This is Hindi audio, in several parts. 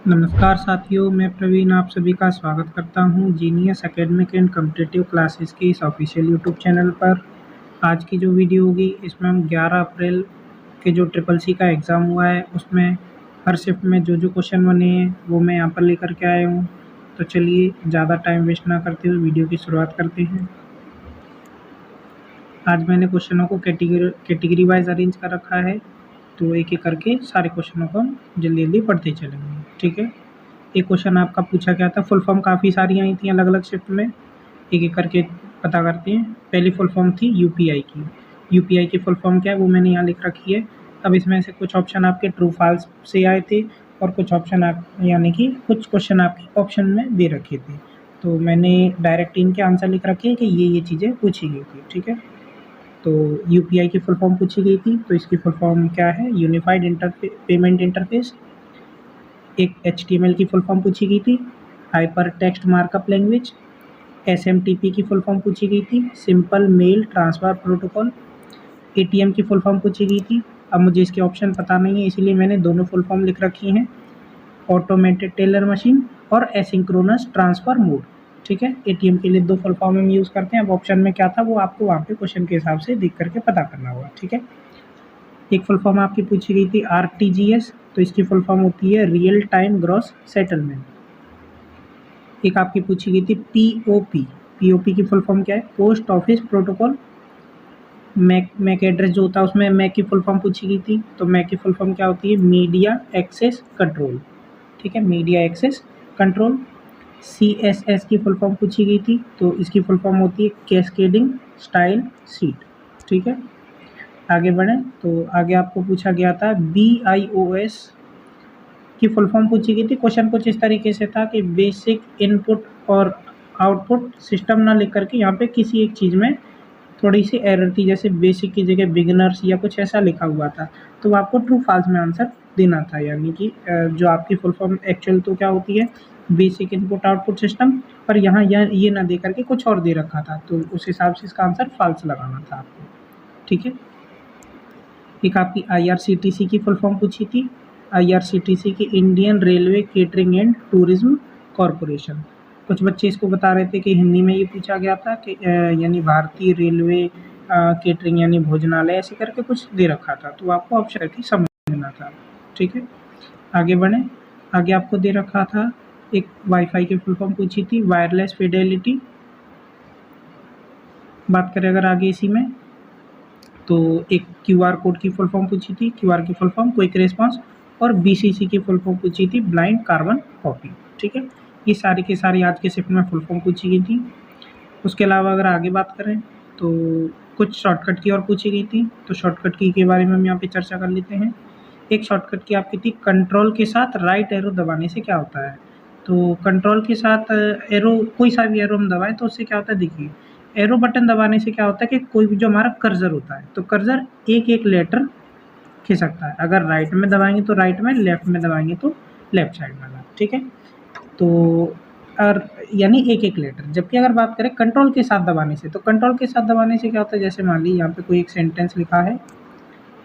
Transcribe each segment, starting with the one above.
नमस्कार साथियों, मैं प्रवीण आप सभी का स्वागत करता हूं genius academic and competitive classes की इस ऑफिशियल यूट्यूब चैनल पर। आज की जो वीडियो होगी इसमें हम 11 अप्रैल के जो ट्रिपल सी का एग्ज़ाम हुआ है उसमें हर शिफ्ट में जो क्वेश्चन बने हैं वो मैं यहाँ पर लेकर के आया हूँ। तो चलिए ज़्यादा टाइम वेस्ट ना करते हुए वीडियो की शुरुआत करते हैं। आज मैंने क्वेश्चनों को कैटेगरी वाइज अरेंज कर रखा है, तो एक एक करके सारे क्वेश्चनों को हम जल्दी जल्दी पढ़ते चलेंगे। ठीक है, एक क्वेश्चन आपका पूछा गया था, फुल फॉर्म काफ़ी सारी आई थी अलग अलग शिफ्ट में, एक एक करके पता करते हैं। पहली फुल फॉर्म थी यूपीआई की। यूपीआई की फुल फॉर्म क्या है वो मैंने यहाँ लिख रखी है। अब इसमें से कुछ ऑप्शन आपके ट्रू फॉल्स से आए थे और कुछ ऑप्शन आप यानी कि कुछ क्वेश्चन आपके ऑप्शन में दे रखे थे, तो मैंने डायरेक्ट इनके आंसर लिख रखे हैं कि ये चीज़ें पूछी गई थी। ठीक है, तो यूपीआई की फुल फॉर्म पूछी गई थी, तो इसकी फुल फॉर्म क्या है? Unified payment interface. एक एचटीएमएल की फुल फॉर्म पूछी गई थी, hyper text markup language. SMTP की फुल फॉर्म पूछी गई थी, simple mail transfer protocol. ATM की फुल फॉर्म पूछी गई थी। अब मुझे इसके ऑप्शन पता नहीं है इसलिए मैंने दोनों फुल फॉर्म लिख रखी हैं, ऑटोमेटेड टेलर मशीन और एसिंक्रोनस ट्रांसफ़र मोड। ठीक है, एटीएम के लिए दो फुल फॉर्म हम यूज़ करते हैं। अब ऑप्शन में क्या था वो आपको वहाँ पे क्वेश्चन के हिसाब से देख करके पता करना होगा। ठीक है, एक फुल फॉर्म आपकी पूछी गई थी आरटीजीएस, तो इसकी फुल फॉर्म होती है रियल टाइम ग्रॉस सेटलमेंट। एक आपकी पूछी गई थी पीओपी। पीओपी की फुल फॉर्म क्या है? Post office protocol. MAC address जो होता है उसमें मैक की फुल फॉर्म पूछी गई थी, तो मैक की फुल फॉर्म क्या होती है? Media access control. ठीक है, मीडिया एक्सेस कंट्रोल। सीएसएस की फुल फॉर्म पूछी गई थी, तो इसकी फुल फॉर्म होती है कैस्केडिंग स्टाइल सीट। ठीक है, आगे बढ़ें तो आगे आपको पूछा गया था BIOS की फुल फॉर्म पूछी गई थी। क्वेश्चन कुछ इस तरीके से था कि बेसिक इनपुट और आउटपुट सिस्टम ना लिख करके यहाँ पे किसी एक चीज़ में थोड़ी सी एरर थी, जैसे बेसिक की जगह बिगिनर्स या कुछ ऐसा लिखा हुआ था, तो आपको ट्रू फॉल्स में आंसर देना था। यानी कि जो आपकी फुल फॉर्म एक्चुअल तो क्या होती है? बेसिक इनपुट आउटपुट सिस्टम, पर यहाँ ये ना दे करके कुछ और दे रखा था, तो उस हिसाब से इसका आंसर फॉल्स लगाना था आपको। ठीक है, एक आपकी IRCTC की फुल फॉर्म पूछी थी। IRCTC की Indian railway catering and tourism corporation. कुछ बच्चे इसको बता रहे थे कि हिंदी में ये पूछा गया था कि यानी भारतीय रेलवे केटरिंग यानी भोजनालय, ऐसे करके कुछ दे रखा था, तो आपको ऑप्शन थी समझना था। ठीक है, आगे बढ़ें। आगे आपको दे रखा था एक वाईफाई की फुल फॉर्म पूछी थी, वायरलेस फिडेलिटी। बात करें अगर आगे इसी में, तो एक क्यूआर कोड की फुल फॉर्म पूछी थी, क्यूआर की फुल फॉर्म क्विक रिस्पांस, और बीसीसी की फुल फॉर्म पूछी थी ब्लाइंड कार्बन कॉपी। ठीक है, ये सारी की सारी आज के शिफ्ट में फुल फॉर्म पूछी गई थी। उसके अलावा अगर आगे बात करें तो कुछ शॉर्टकट की और पूछी गई थी, तो शॉर्टकट की के बारे में हम यहाँ पे चर्चा कर लेते हैं। एक शॉर्टकट की आपकी थी कंट्रोल के साथ राइट एरो दबाने से क्या होता है? तो कंट्रोल के साथ एरो, कोई सा भी एरो हम दबाएं तो उससे क्या होता है? देखिए, एरो बटन दबाने से क्या होता है कि कोई भी जो हमारा कर्सर होता है, तो कर्सर एक एक लेटर खिसकता है। अगर राइट में दबाएंगे तो राइट में, लेफ्ट में दबाएंगे तो लेफ्ट साइड वाला। ठीक है, तो और यानी एक एक लेटर। जबकि अगर बात करें कंट्रोल के साथ दबाने से, तो कंट्रोल के साथ दबाने से क्या होता है? जैसे मान लीजिए यहाँ पे कोई एक सेंटेंस लिखा है,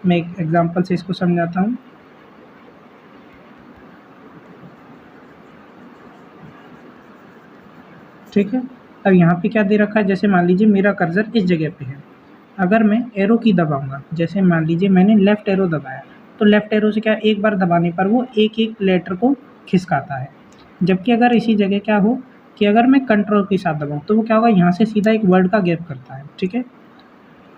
मैं एक एग्जांपल से इसको समझाता हूँ। ठीक है, अब यहाँ पे क्या दे रखा है? जैसे मान लीजिए मेरा कर्सर इस जगह पे है, अगर मैं एरो की दबाऊंगा, जैसे मान लीजिए मैंने लेफ्ट एरो दबाया, तो लेफ्ट एरो से क्या एक बार दबाने पर वो एक एक लेटर को खिसकाता है। जबकि अगर इसी जगह क्या हो कि अगर मैं कंट्रोल के साथ दबाऊँ तो वो क्या होगा? यहाँ से सीधा एक वर्ड का गैप करता है। ठीक है,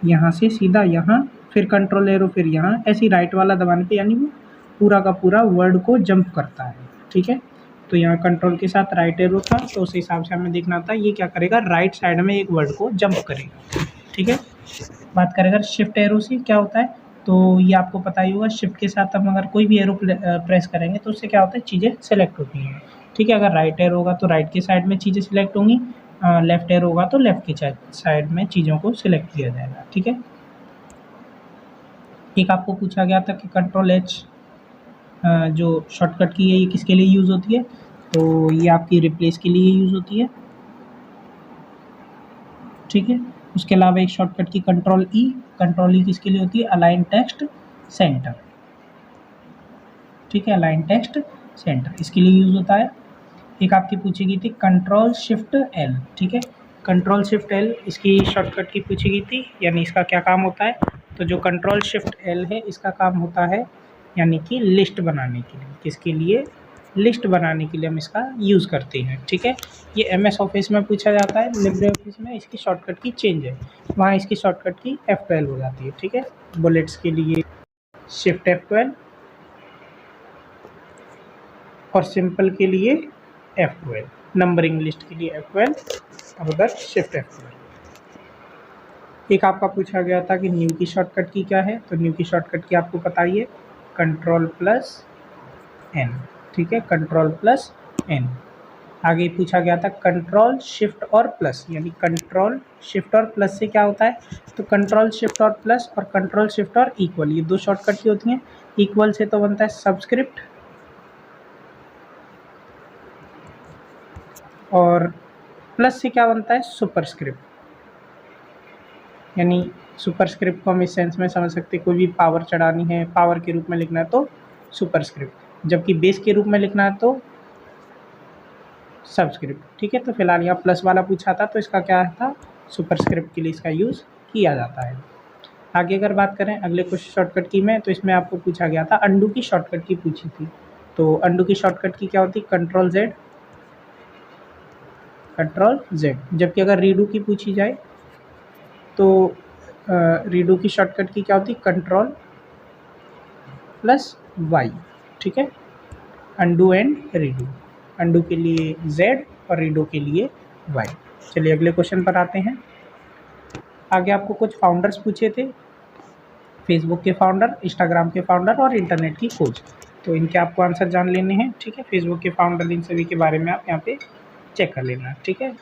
यहाँ से सीधा यहाँ, फिर कंट्रोल एरो, फिर यहाँ, ऐसे राइट वाला दबाने पे यानी वो पूरा का पूरा वर्ड को जंप करता है। ठीक है, तो यहाँ कंट्रोल के साथ राइट एरो था, तो उस हिसाब से हमें देखना था ये क्या करेगा? राइट साइड में एक वर्ड को जंप करेगा। ठीक है, बात करें अगर शिफ्ट एरो से क्या होता है, तो ये आपको पता ही होगा, शिफ्ट के साथ हम अगर कोई भी एरो प्रेस करेंगे तो उससे क्या होता है? चीज़ें सेलेक्ट होती हैं। ठीक है, अगर राइट एरो होगा तो राइट की साइड में चीज़ें सिलेक्ट होंगी, लेफ्ट एरो होगा तो लेफ्ट की साइड में चीज़ों को सिलेक्ट किया जाएगा। ठीक है, एक आपको पूछा गया था कि कंट्रोल एच जो शॉर्टकट की है ये किसके लिए यूज़ होती है? तो ये आपकी रिप्लेस के लिए यूज़ होती है। ठीक है, उसके अलावा एक शॉर्टकट की कंट्रोल ई। कंट्रोल ई किसके लिए होती है? Align text centre. ठीक है, अलाइन टेक्स्ट सेंटर, इसके लिए यूज़ होता है। एक आपकी पूछी गई थी कंट्रोल शिफ्ट एल, ठीक है, कंट्रोल शिफ्ट एल इसकी शॉर्टकट की पूछी गई थी, यानी इसका क्या काम होता है। तो जो कंट्रोल शिफ्ट एल है इसका काम होता है यानी कि लिस्ट बनाने के लिए, किसके लिए, लिस्ट बनाने के लिए हम इसका यूज़ करते हैं, ठीक है। ये एमएस ऑफिस में पूछा जाता है, लिब्रे ऑफिस में इसकी शॉर्टकट की चेंज है, वहाँ इसकी शॉर्टकट की F12 हो जाती है, ठीक है। बुलेट्स के लिए शिफ्ट F12 और सिंपल के लिए F12, नंबरिंग लिस्ट के लिए F12 और उधर शिफ्ट F12। एक आपका पूछा गया था कि न्यू की शॉर्टकट की क्या है, तो न्यू की शॉर्टकट की आपको पता ही है, कंट्रोल प्लस एन, ठीक है, कंट्रोल प्लस एन। आगे पूछा गया था कंट्रोल शिफ्ट और प्लस, यानी कंट्रोल शिफ्ट और प्लस से क्या होता है, तो कंट्रोल शिफ्ट और प्लस और कंट्रोल शिफ्ट और इक्वल, ये दो शॉर्टकट की होती हैं। इक्वल से तो बनता है सबस्क्रिप्ट और प्लस से क्या बनता है, सुपरस्क्रिप्ट, यानी सुपरस्क्रिप्ट को हम इस सेंस में समझ सकते हैं, कोई भी पावर चढ़ानी है, पावर के रूप में लिखना है तो सुपरस्क्रिप्ट, जबकि बेस के रूप में लिखना है तो सब्सक्रिप्ट, ठीक है। तो फिलहाल यहाँ प्लस वाला पूछा था तो इसका क्या था, सुपरस्क्रिप्ट के लिए इसका यूज़ किया जाता है। आगे अगर बात करें अगले कुछ शॉर्टकट की में, तो इसमें आपको पूछा गया था अंडू की शॉर्टकट की पूछी थी, तो अंडू की शॉर्टकट की क्या होती, कंट्रोल जेड, कंट्रोल जेड। जबकि अगर रीडू की पूछी जाए तो रीडू की शॉर्टकट की क्या होती, कंट्रोल प्लस वाई, ठीक है, अंडू एंड रीडू, अंडू के लिए जेड और रीडू के लिए वाई। चलिए अगले क्वेश्चन पर आते हैं। आगे आपको कुछ फाउंडर्स पूछे थे, फेसबुक के फाउंडर, इंस्टाग्राम के फाउंडर और इंटरनेट की खोज, तो इनके आपको आंसर जान लेने हैं, ठीक है। फेसबुक के फाउंडर, इन सभी के बारे में आप यहाँ पे चेक कर लेना, ठीक है।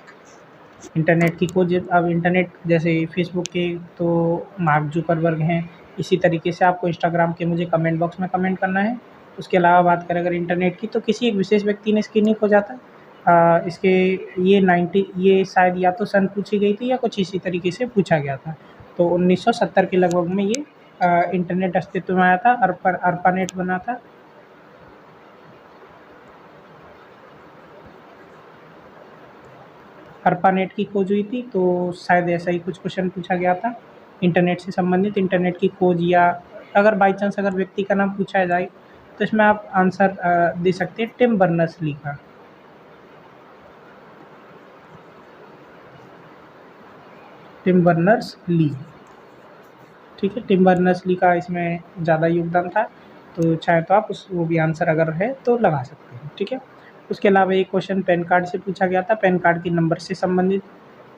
इंटरनेट की खोज, अब इंटरनेट जैसे फेसबुक के तो मार्क जुकरबर्ग हैं, इसी तरीके से आपको इंस्टाग्राम के मुझे कमेंट बॉक्स में कमेंट करना है। उसके अलावा बात करें अगर इंटरनेट की, तो किसी एक विशेष व्यक्ति ने इसकी नहीं खोजा था, इसके ये शायद या तो सन पूछी गई थी या कुछ इसी तरीके से पूछा गया था। तो 1970 के लगभग में ये इंटरनेट अस्तित्व में आया था, अर्पानेट बना था। अर्पानेट की खोज हुई थी, तो शायद ऐसा ही कुछ क्वेश्चन पूछा गया था इंटरनेट से संबंधित, इंटरनेट की खोज, या अगर बाई चांस अगर व्यक्ति का नाम पूछा जाए तो इसमें आप आंसर दे सकते हैं टिम बर्नर्स-ली का, टिम बर्नर्स-ली, ठीक है, टिम बर्नर्स-ली का इसमें ज़्यादा योगदान था, तो चाहे तो आप वो भी आंसर अगर है तो लगा सकते हैं, ठीक है। उसके अलावा एक क्वेश्चन पैन कार्ड से पूछा गया था, पैन कार्ड के नंबर से संबंधित,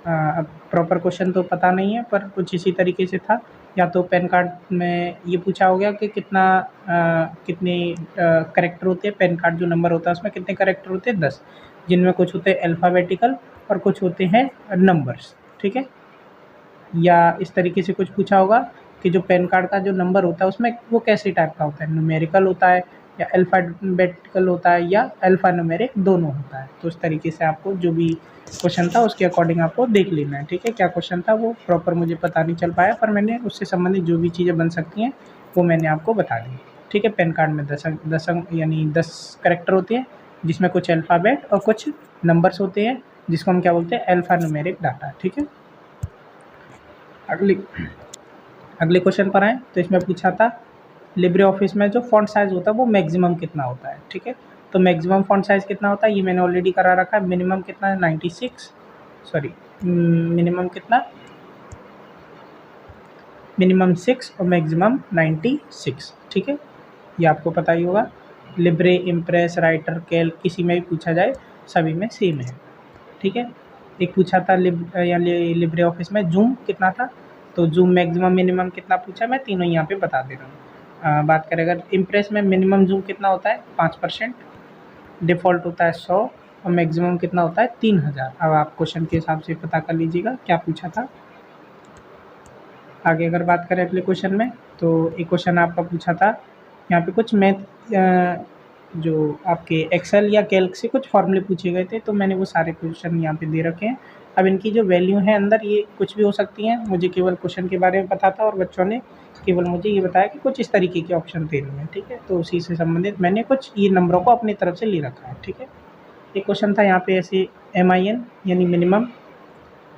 अब प्रॉपर क्वेश्चन तो पता नहीं है पर कुछ इसी तरीके से था, या तो पैन कार्ड में ये पूछा हो गया कि कितने कैरेक्टर होते हैं, पैन कार्ड जो नंबर होता है उसमें कितने कैरेक्टर होते हैं, 10, जिनमें कुछ होते हैं अल्फ़ाबेटिकल और कुछ होते हैं नंबर्स, ठीक है। या इस तरीके से कुछ पूछा होगा कि जो पैन कार्ड का जो नंबर होता है उसमें वो कैसे टाइप का होता है, न्यूमेरिकल होता है या अल्फ़ाबेटिकल होता है या अल्फ़ा न्यूमेरिक दोनों होता है। तो इस तरीके से आपको जो भी क्वेश्चन था उसके अकॉर्डिंग आपको देख लेना है, ठीक है। क्या क्वेश्चन था वो प्रॉपर मुझे पता नहीं चल पाया, पर मैंने उससे संबंधित जो भी चीज़ें बन सकती हैं वो मैंने आपको बता दी, ठीक है। पैन कार्ड में 10 यानी 10 कैरेक्टर होते हैं, जिसमें कुछ अल्फ़ाबेट और कुछ नंबर्स होते हैं, जिसको हम क्या बोलते हैं, अल्फ़ा न्यूमेरिक डाटा, ठीक है। अगले क्वेश्चन पर आएँ तो इसमें पूछा था लिब्रे ऑफिस में जो फ़ॉन्ट साइज़ होता है वो मैक्सिमम कितना होता है, ठीक है। तो मैक्सिमम फ़ॉन्ट साइज़ कितना होता है ये मैंने ऑलरेडी करा रखा है, मिनिमम कितना है 96, सॉरी मिनिमम कितना, मिनिमम 6 और मैक्सिमम 96, ठीक है, ये आपको पता ही होगा। लिब्रे, इम्प्रेस, राइटर, कैल्क किसी में भी पूछा जाए सभी में सेम है, ठीक है। एक पूछा था लिब्रे ऑफिस में जूम कितना था, तो जूम मैक्सिमम मिनिमम कितना पूछा, मैं तीनों यहाँ पे बता दे रहा हूँ। बात करें अगर इम्प्रेस में मिनिमम जूम कितना होता है 5%, डिफ़ॉल्ट होता है 100 और मैक्सिमम कितना होता है 3000। अब आप क्वेश्चन के हिसाब से पता कर लीजिएगा क्या पूछा था। आगे अगर बात करें अगले क्वेश्चन में, तो एक क्वेश्चन आपका पूछा था यहाँ पे कुछ मैथ जो आपके एक्सेल या कैल्क से कुछ फॉर्मूले पूछे गए थे, तो मैंने वो सारे क्वेश्चन यहाँ पे दे रखे हैं, अब इनकी जो वैल्यू है अंदर ये कुछ भी हो सकती हैं, मुझे केवल क्वेश्चन के बारे में पता था और बच्चों ने केवल मुझे ये बताया कि कुछ इस तरीके के ऑप्शन थे इनमें, ठीक है। तो उसी से संबंधित मैंने कुछ ये नंबरों को अपनी तरफ से ले रखा है, ठीक है। एक क्वेश्चन था यहाँ पे ऐसे MIN यानी मिनिमम,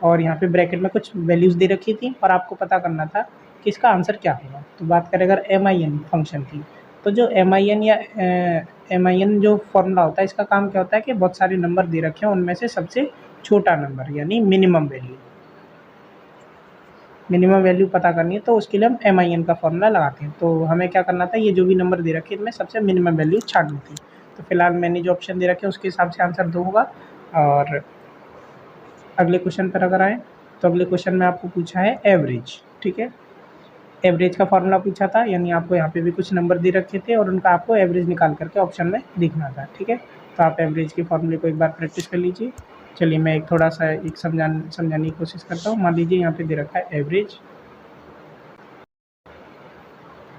और यहाँ पे ब्रैकेट में कुछ वैल्यूज़ दे रखी थी और आपको पता करना था कि इसका आंसर क्या होगा। तो बात करें अगर MIN फंक्शन की, तो जो MIN या MIN जो फॉर्मूला होता है, इसका काम क्या होता है कि बहुत सारे नंबर दे रखे हैं, उनमें से सबसे छोटा नंबर यानी मिनिमम वैल्यू पता करनी है, तो उसके लिए हम MIN का फॉर्मूला लगाते हैं। तो हमें क्या करना था, ये जो भी नंबर दे रखे हैं इनमें सबसे मिनिमम वैल्यू छांटनी थी। तो फिलहाल मैंने जो ऑप्शन दे रखे हैं उसके हिसाब से आंसर 2 होगा। और अगले क्वेश्चन पर अगर आएँ, तो अगले क्वेश्चन में आपको पूछा है एवरेज, ठीक है। एवरेज का फॉर्मूला पूछा था, यानी आपको यहाँ पे भी कुछ नंबर दे रखे थे और उनका आपको एवरेज निकाल करके ऑप्शन में लिखना था, ठीक है। तो आप एवरेज के फॉर्मूले को एक बार प्रैक्टिस कर लीजिए। चलिए मैं एक थोड़ा सा एक समझाने की कोशिश करता हूँ। मान लीजिए यहाँ पे दे रखा है एवरेज,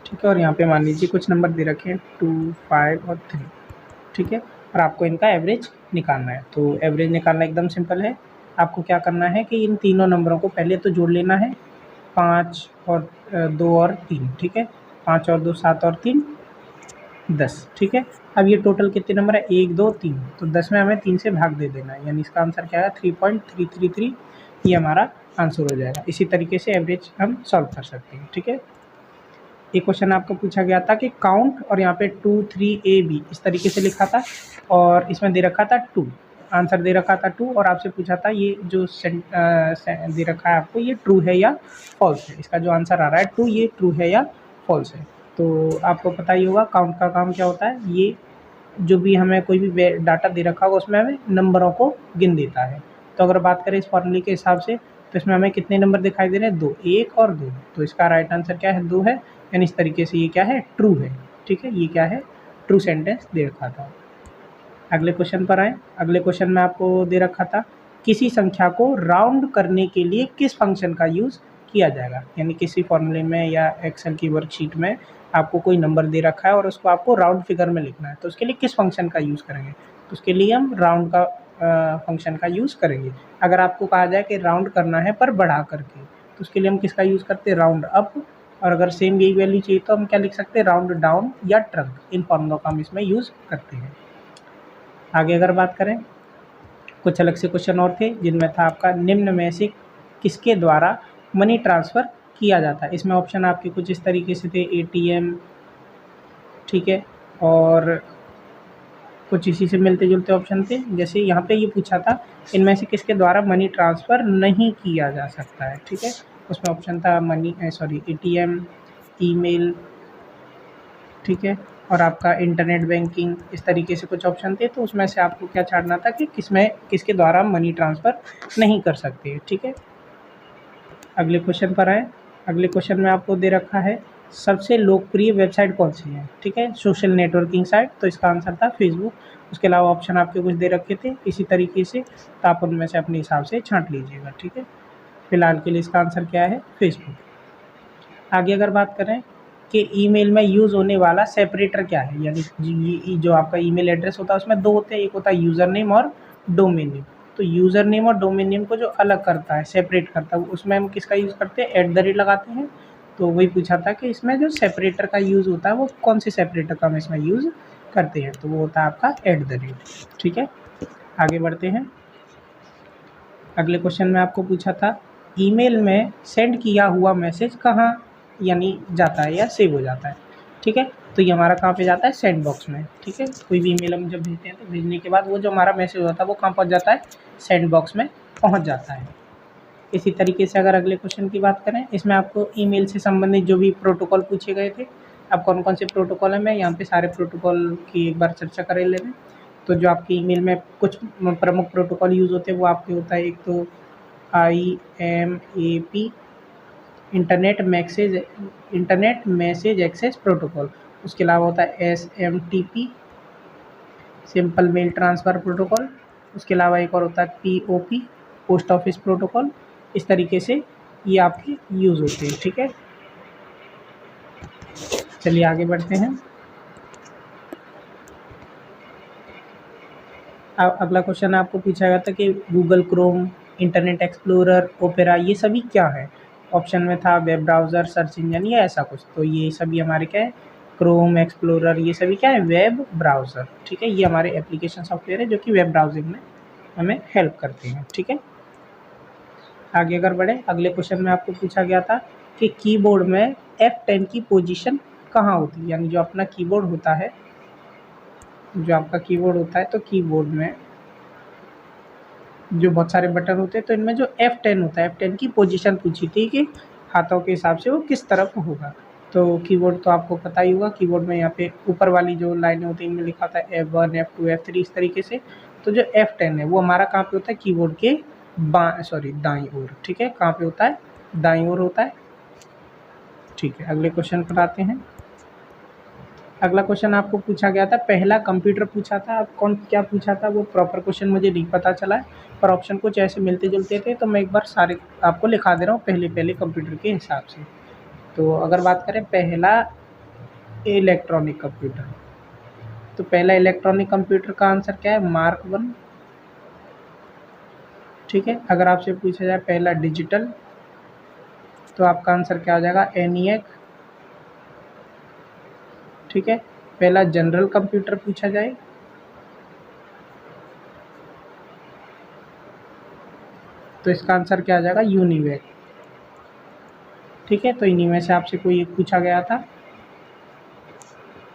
ठीक है, और यहाँ पे मान लीजिए कुछ नंबर दे रखे हैं 2, 5 और 3, ठीक है, और आपको इनका एवरेज निकालना है। तो एवरेज निकालना एकदम सिंपल है। आपको क्या करना है कि इन तीनों नंबरों को पहले तो जोड़ लेना है, 5 और 2 और 3, ठीक है। 5 और 2 7 और 3 10, ठीक है। अब ये टोटल कितने नंबर है, 1 2 3, तो 10 में हमें 3 से भाग दे देना है, यानी इसका आंसर क्या है 3.333, ये हमारा आंसर हो जाएगा। इसी तरीके से एवरेज हम सॉल्व कर सकते हैं, ठीक है। एक क्वेश्चन आपको पूछा गया था कि काउंट, और यहाँ पे 2 3 AB इस तरीके से लिखा था और इसमें दे रखा था 2, आंसर दे रखा था 2, और आपसे पूछा था ये जो दे रखा है आपको, ये ट्रू है या फॉल्स है। इसका जो आंसर आ रहा है 2, ये ट्रू है या फॉल्स है। तो आपको पता ही होगा काउंट का काम क्या होता है, ये जो भी हमें कोई भी डाटा दे रखा होगा उसमें हमें नंबरों को गिन देता है। तो अगर बात करें इस फॉर्मूले के हिसाब से, तो इसमें हमें कितने नंबर दिखाई दे रहे हैं, 2, 1 और 2, तो इसका राइट आंसर क्या है, 2 है, यानी इस तरीके से ये क्या है, ट्रू है, ठीक है। ये क्या है, ट्रू सेंटेंस दे रखा था। अगले क्वेश्चन पर आए। अगले क्वेश्चन में आपको दे रखा था किसी संख्या को राउंड करने के लिए किस फंक्शन का यूज़ किया जाएगा, यानी किसी फॉर्मूले में या एक्सेल की वर्कशीट में आपको कोई नंबर दे रखा है और उसको आपको राउंड फिगर में लिखना है, तो उसके लिए किस फंक्शन का यूज़ करेंगे। तो उसके लिए हम राउंड का फंक्शन का यूज़ करेंगे। अगर आपको कहा जाए कि राउंड करना है पर बढ़ा करके, तो उसके लिए हम किसका यूज़ करते हैं, राउंड अप, और अगर सेम यही वैल्यू चाहिए तो हम क्या लिख सकते हैं, राउंड डाउन या ट्रंक। इन फॉर्मूलों का हम इसमें यूज़ करते हैं। आगे अगर बात करें, कुछ अलग से क्वेश्चन और थे जिनमें था आपका निम्न में से किसके द्वारा मनी ट्रांसफ़र किया जाता है। इसमें ऑप्शन आपके कुछ इस तरीके से थे, ATM, ठीक है, और कुछ इसी से मिलते जुलते ऑप्शन थे। जैसे यहाँ पे ये पूछा था इनमें से किसके द्वारा मनी ट्रांसफ़र नहीं किया जा सकता है, ठीक है। उसमें ऑप्शन था ATM, ईमेल, ठीक है, और आपका इंटरनेट बैंकिंग, इस तरीके से कुछ ऑप्शन थे। तो उसमें से आपको क्या छाँटना था कि किसके द्वारा हम मनी ट्रांसफ़र नहीं कर सकते, ठीक है। अगले क्वेश्चन पर आए। अगले क्वेश्चन में आपको दे रखा है सबसे लोकप्रिय वेबसाइट कौन सी है, ठीक है, सोशल नेटवर्किंग साइट। तो इसका आंसर था फेसबुक। उसके अलावा ऑप्शन आपके कुछ दे रखे थे इसी तरीके से, तो आप उनमें से अपने हिसाब से छाँट लीजिएगा, ठीक है। फिलहाल के लिए इसका आंसर क्या है, फेसबुक। आगे अगर बात करें कि ईमेल में यूज़ होने वाला सेपरेटर क्या है, यानी जो आपका ईमेल एड्रेस होता है उसमें 2 होते हैं, एक होता है यूज़र नेम और डोमेन नेम। तो यूज़र नेम और डोमेन नेम को जो अलग करता है, सेपरेट करता है, उसमें हम किसका यूज़ करते हैं, @ लगाते हैं। तो वही पूछा था कि इसमें जो सेपरेटर का यूज़ होता है वो कौन से सेपरेटर का हम इसमें यूज़ करते हैं, तो वो होता है आपका @, ठीक है। आगे बढ़ते हैं। अगले क्वेश्चन में आपको पूछा था ईमेल में सेंड किया हुआ मैसेज कहाँ यानी जाता है या सेव हो जाता है, ठीक है। तो ये हमारा कहाँ पे जाता है, सेंड बॉक्स में, ठीक है। कोई भी ईमेल हम जब भेजते हैं तो भेजने के बाद वो जो हमारा मैसेज होता है वो कहाँ पहुँच जाता है, सेंड बॉक्स में पहुँच जाता है। इसी तरीके से अगर अगले क्वेश्चन की बात करें, इसमें आपको ईमेल से संबंधित जो भी प्रोटोकॉल पूछे गए थे, अब कौन कौन से प्रोटोकॉल हैं मैं यहाँ पे सारे प्रोटोकॉल की एक बार चर्चा कर ले रहे हैं। तो जो आपकी ईमेल में कुछ प्रमुख प्रोटोकॉल यूज़ होते हैं वो आपके होता है, एक तो IMAP, internet message access protocol. उसके अलावा होता है SMTP, simple mail transfer protocol. उसके अलावा एक और होता है POP, पोस्ट ऑफिस प्रोटोकॉल। इस तरीके से ये आपके यूज़ होते हैं, ठीक है। चलिए आगे बढ़ते हैं। अब अगला क्वेश्चन आपको पूछा गया था कि Google Chrome internet explorer, opera, ये सभी क्या है? ऑप्शन में था वेब ब्राउज़र, सर्च इंजन या ऐसा कुछ, तो ये सभी हमारे क्या है? क्रोम, एक्सप्लोरर, ये सभी क्या है? वेब ब्राउज़र, ठीक है। ये हमारे एप्लीकेशन सॉफ्टवेयर है जो कि वेब ब्राउजिंग में हमें हेल्प करते हैं, ठीक है। आगे अगर बढ़े, अगले क्वेश्चन में आपको पूछा गया था कि कीबोर्ड में F10 की पोजीशन कहाँ होती है? यानी जो अपना कीबोर्ड होता है, जो आपका कीबोर्ड होता है, तो कीबोर्ड में जो बहुत सारे बटन होते हैं, तो इनमें जो F10 होता है, F10 की पोजीशन पूछी थी कि हाथों के हिसाब से वो किस तरफ होगा। तो कीबोर्ड तो आपको पता ही होगा, कीबोर्ड में यहाँ पे ऊपर वाली जो लाइनें होती हैं इनमें लिखा होता है F1, F2, F3 इस तरीके से। तो जो F10 है वो हमारा कहाँ पे होता है? कीबोर्ड के दाईं ओर, ठीक है। कहाँ पे होता है? दाईं ओर होता है, ठीक है। अगले क्वेश्चन पर आते हैं। अगला क्वेश्चन आपको पूछा गया था, पहला कंप्यूटर पूछा था। अब कौन क्या पूछा था वो प्रॉपर क्वेश्चन मुझे नहीं पता चला है, पर ऑप्शन कुछ ऐसे मिलते जुलते थे, तो मैं एक बार सारे आपको लिखा दे रहा हूँ पहले पहले कंप्यूटर के हिसाब से। तो अगर बात करें पहला इलेक्ट्रॉनिक कंप्यूटर, तो पहला इलेक्ट्रॉनिक कंप्यूटर का आंसर क्या है? मार्क 1, ठीक है। अगर आपसे पूछा जाए पहला डिजिटल, तो आपका आंसर क्या आ जाएगा? ENIAC, ठीक है। पहला जनरल कंप्यूटर पूछा जाए, तो इसका आंसर क्या आ जाएगा? यूनिवैक, ठीक है। तो इन्हीं में से आपसे कोई एक पूछा गया था।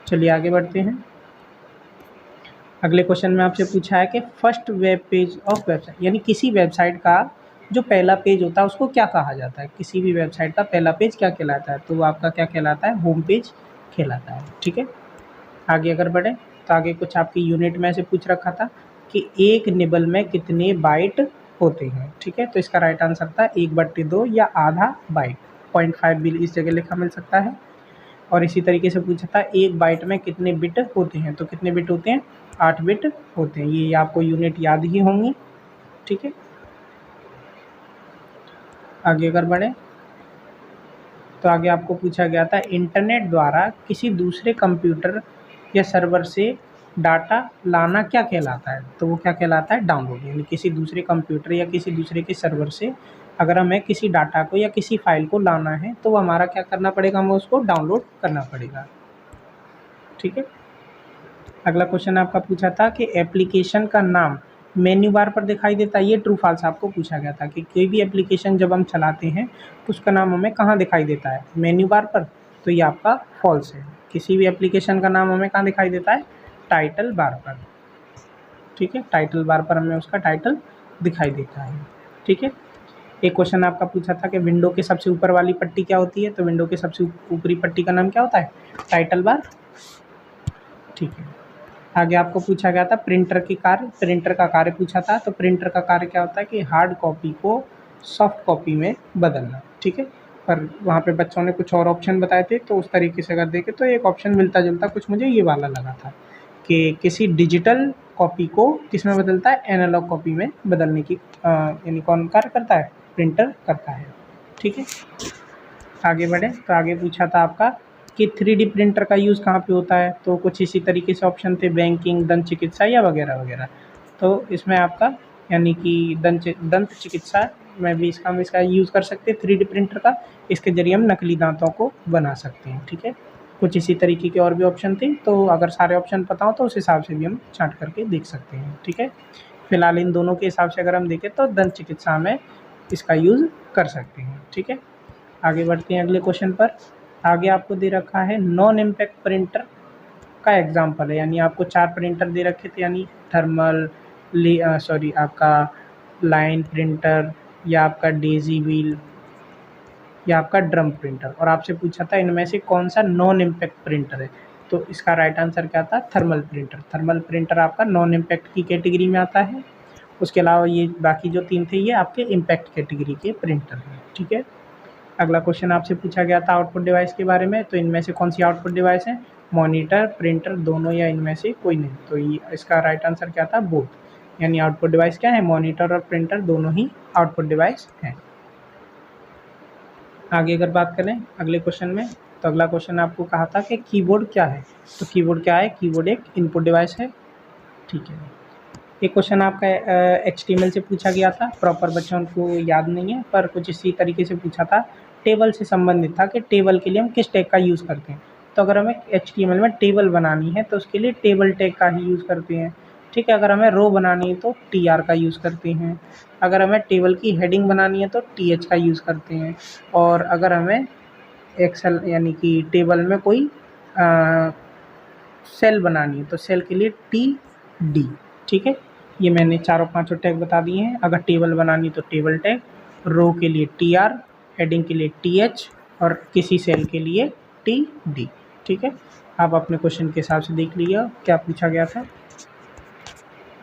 चलिए आगे बढ़ते हैं। अगले क्वेश्चन में आपसे पूछा है कि first web page of website, यानी किसी वेबसाइट का जो पहला पेज होता है उसको क्या कहा जाता है? किसी भी वेबसाइट का पहला पेज क्या कहलाता है? तो वो आपका क्या कहलाता है? होम पेज कहलाता है, ठीक है। आगे अगर बढ़े, तो आगे कुछ आपकी यूनिट में से पूछ रखा था कि एक निबल में कितने बाइट होते हैं, ठीक है। तो इसका राइट आंसर था 1/2 या आधा बाइट, 0.5 भी इस जगह लिखा मिल सकता है। और इसी तरीके से पूछा था एक बाइट में कितने बिट होते हैं? तो कितने बिट होते हैं? 8 बिट होते हैं। ये आपको यूनिट याद ही होंगी, ठीक है। आगे अगर बढ़े, तो आगे आपको पूछा गया था इंटरनेट द्वारा किसी दूसरे कंप्यूटर या सर्वर से डाटा लाना क्या कहलाता है? तो वो क्या कहलाता है? डाउनलोड। यानी किसी दूसरे कंप्यूटर या किसी दूसरे के सर्वर से अगर हमें किसी डाटा को या किसी फाइल को लाना है, तो वो हमारा क्या करना पड़ेगा? हमें उसको डाउनलोड करना पड़ेगा, ठीक है। अगला क्वेश्चन आपका पूछा था कि एप्लीकेशन का नाम मेन्यू बार पर दिखाई देता है, ये ट्रू फॉल्स आपको पूछा गया था कि कोई भी एप्लीकेशन जब हम चलाते हैं तो उसका नाम हमें कहाँ दिखाई देता है? मेन्यू बार पर। तो ये आपका फॉल्स है। किसी भी एप्लीकेशन का नाम हमें कहाँ दिखाई देता है? टाइटल बार पर, ठीक है। टाइटल बार पर हमें उसका टाइटल दिखाई देता है, ठीक है। एक क्वेश्चन आपका पूछा था कि विंडो के सबसे ऊपर वाली पट्टी क्या होती है? तो विंडो के सबसे ऊपरी पट्टी का नाम क्या होता है? टाइटल बार, ठीक है। आगे आपको पूछा गया था प्रिंटर का कार्य पूछा था। तो प्रिंटर का कार्य क्या होता है कि हार्ड कॉपी को सॉफ्ट कॉपी में बदलना, ठीक है। पर वहाँ पे बच्चों ने कुछ और ऑप्शन बताए थे, तो उस तरीके से अगर देखें तो एक ऑप्शन मिलता जुलता कुछ मुझे ये वाला लगा था कि किसी डिजिटल कॉपी को किस में बदलता है? एनालॉग कॉपी में बदलने की यानी कौन कार्य करता है? प्रिंटर करता है, ठीक है। आगे बढ़े, तो आगे पूछा था आपका कि 3D प्रिंटर का यूज़ कहाँ पे होता है? तो कुछ इसी तरीके से ऑप्शन थे, बैंकिंग, दंत चिकित्सा या वगैरह वगैरह। तो इसमें आपका यानी कि दंत चिकित्सा में भी इसका यूज़ कर सकते हैं 3D प्रिंटर का। इसके ज़रिए हम नकली दाँतों को बना सकते हैं, ठीक है। कुछ इसी तरीके के और भी ऑप्शन थे, तो अगर सारे ऑप्शन पता हो तो उस हिसाब से भी हम छाँट करके देख सकते हैं, ठीक है। फिलहाल इन दोनों के हिसाब से अगर हम देखें तो दंत चिकित्सा में इसका यूज़ कर सकते हैं, ठीक है। आगे बढ़ते हैं अगले क्वेश्चन पर। आगे आपको दे रखा है नॉन इम्पैक्ट प्रिंटर का एग्जाम्पल है, यानी आपको 4 प्रिंटर दे रखे थे, यानी थर्मल आपका लाइन प्रिंटर या आपका डेजी व्हील या आपका ड्रम प्रिंटर, और आपसे पूछा था इनमें से कौन सा नॉन इम्पैक्ट प्रिंटर है? तो इसका राइट आंसर क्या था? Thermal printer. थर्मल प्रिंटर आपका नॉन इम्पैक्ट की कैटेगरी में आता है। उसके अलावा ये बाकी जो 3 थे ये आपके इम्पैक्ट कैटेगरी के प्रिंटर हैं, ठीक है। अगला क्वेश्चन आपसे पूछा गया था आउटपुट डिवाइस के बारे में, तो इनमें से कौन सी आउटपुट डिवाइस है? मॉनिटर, प्रिंटर, दोनों या इनमें से कोई नहीं। तो ये इसका राइट आंसर क्या था? बोथ। यानी आउटपुट डिवाइस क्या है? मॉनिटर और प्रिंटर दोनों ही आउटपुट डिवाइस हैं। आगे अगर बात करें अगले क्वेश्चन में, तो अगला क्वेश्चन आपको कहा था कि कीबोर्ड क्या है? तो कीबोर्ड क्या है? कीबोर्ड एक इनपुट डिवाइस है, ठीक है। एक क्वेश्चन आपका HTML से पूछा गया था, प्रॉपर बच्चों को याद नहीं है पर कुछ इसी तरीके से पूछा था, टेबल से संबंधित था कि टेबल के लिए हम किस टैग का यूज़ करते हैं। तो अगर हमें HTML में टेबल बनानी है तो उसके लिए टेबल टैग का ही यूज़ करते हैं, ठीक है। अगर हमें रो बनानी है तो TR का यूज़ करते हैं, अगर हमें टेबल की हेडिंग बनानी है तो TH का यूज़ करते हैं, और अगर हमें एक्सेल यानी कि टेबल में कोई सेल बनानी है तो सेल के लिए TD, ठीक है। ये मैंने चारों पांचों टैग बता दिए हैं। अगर टेबल बनानी तो टेबल टैग, रो के लिए TR, हेडिंग के लिए TH और किसी सेल के लिए TD, ठीक है। आप अपने क्वेश्चन के हिसाब से देख लीजिए क्या पूछा गया था।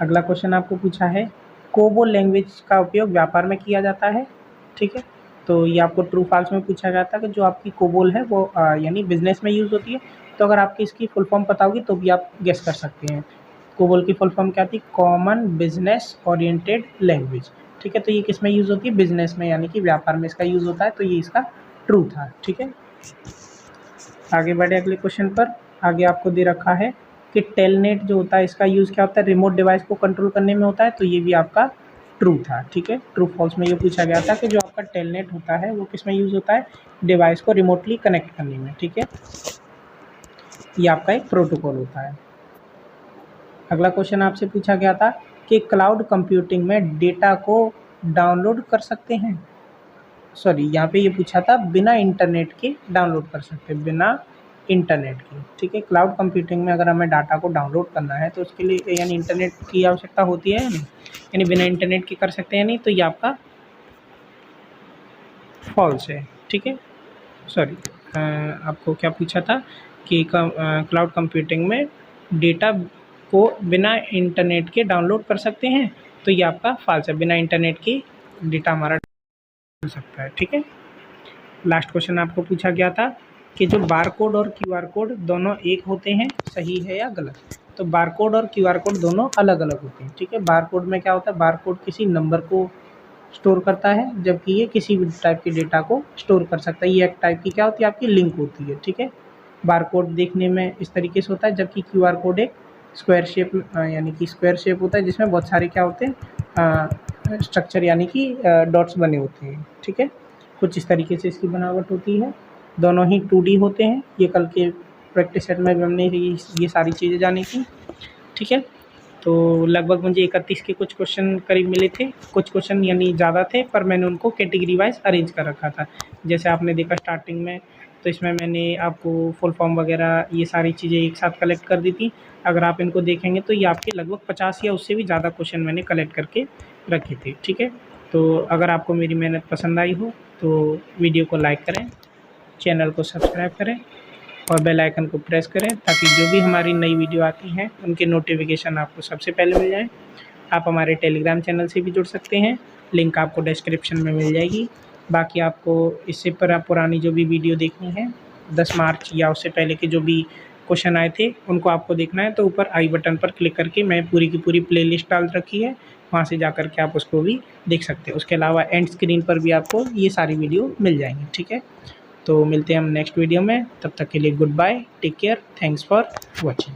अगला क्वेश्चन आपको पूछा है, कोबोल लैंग्वेज का उपयोग व्यापार में किया जाता है, ठीक है। तो ये आपको ट्रू फॉल्स में पूछा गया था कि जो आपकी कोबोल है वो यानी बिजनेस में यूज़ होती है। तो अगर आपकी इसकी फुल फॉर्म पता होगी तो भी आप गेस कर सकते हैं। कोबोल की फुल फॉर्म क्या थी? कॉमन बिजनेस ओरिएंटेड लैंग्वेज, ठीक है। तो ये किस में यूज़ होती है? बिजनेस में, यानी कि व्यापार में इसका यूज़ होता है। तो ये इसका ट्रू था, ठीक है। आगे बढ़े अगले क्वेश्चन पर। आगे आपको दे रखा है कि टेलनेट जो होता है इसका यूज़ क्या होता है? रिमोट डिवाइस को कंट्रोल करने में होता है। तो ये भी आपका ट्रू था, ठीक है। ट्रू फॉल्स में ये पूछा गया था कि जो आपका टेलनेट होता है वो किस में यूज़ होता है? डिवाइस को रिमोटली कनेक्ट करने में, ठीक है। ये आपका एक प्रोटोकॉल होता है। अगला क्वेश्चन आपसे पूछा गया था कि क्लाउड कंप्यूटिंग में डेटा को डाउनलोड कर सकते हैं। सॉरी, यहाँ पे ये पूछा था बिना इंटरनेट के डाउनलोड कर सकते हैं, बिना इंटरनेट के, ठीक है। क्लाउड कंप्यूटिंग में अगर हमें डाटा को डाउनलोड करना है तो उसके लिए यानी इंटरनेट की आवश्यकता होती है या नहीं, यानी बिना इंटरनेट के कर सकते हैं नहीं, तो ये आपका फॉल्स है, ठीक है। सॉरी, आपको क्या पूछा था कि क्लाउड कंप्यूटिंग में डेटा को बिना इंटरनेट के डाउनलोड कर सकते हैं, तो ये आपका फॉल्स है। बिना इंटरनेट के डेटा हमारा डाल सकता है, ठीक है। लास्ट क्वेश्चन आपको पूछा गया था कि जो बारकोड और क्यूआर कोड दोनों एक होते हैं, सही है या गलत? तो बारकोड और क्यूआर कोड दोनों अलग अलग होते हैं, ठीक है। बारकोड में क्या होता है? बारकोड किसी नंबर को स्टोर करता है, जबकि ये किसी भी टाइप के डेटा को स्टोर कर सकता है। ये एक टाइप की क्या होती है? आपकी लिंक होती है, ठीक है। बारकोड देखने में इस तरीके से होता है, जबकि क्यूआर कोड एक स्क्वायर शेप यानी कि स्क्वायर शेप होता है, जिसमें बहुत सारे क्या होते हैं? स्ट्रक्चर यानी कि डॉट्स बने होते हैं, ठीक है। कुछ इस तरीके से इसकी बनावट होती है। दोनों ही 2D होते हैं। ये कल के प्रैक्टिस सेट में भी हमने ये सारी चीज़ें जानी थी, ठीक है। तो लगभग मुझे 31 के कुछ क्वेश्चन करीब मिले थे। कुछ क्वेश्चन यानी ज़्यादा थे, पर मैंने उनको कैटेगरी वाइज अरेंज कर रखा था। जैसे आपने देखा स्टार्टिंग में, तो इसमें मैंने आपको फुल फॉर्म वगैरह ये सारी चीज़ें एक साथ कलेक्ट कर दी थी। अगर आप इनको देखेंगे तो ये आपके लगभग 50 या उससे भी ज़्यादा क्वेश्चन मैंने कलेक्ट करके रखे थे, ठीक है। तो अगर आपको मेरी मेहनत पसंद आई हो तो वीडियो को लाइक करें, चैनल को सब्सक्राइब करें और बेल आइकन को प्रेस करें, ताकि जो भी हमारी नई वीडियो आती हैं उनके नोटिफिकेशन आपको सबसे पहले मिल जाएं। आप हमारे टेलीग्राम चैनल से भी जुड़ सकते हैं, लिंक आपको डिस्क्रिप्शन में मिल जाएगी। बाकी आपको इससे पुरानी जो भी वीडियो देखनी है 10 मार्च या उससे पहले के जो भी क्वेश्चन आए थे उनको आपको देखना है, तो ऊपर आई बटन पर क्लिक करके मैं पूरी की पूरी प्लेलिस्ट डाल रखी है, वहाँ से जा कर के आप उसको भी देख सकते हैं। उसके अलावा एंड स्क्रीन पर भी आपको ये सारी वीडियो मिल जाएंगी, ठीक है। तो मिलते हैं हम नेक्स्ट वीडियो में, तब तक के लिए goodbye, take care, thanks for watching.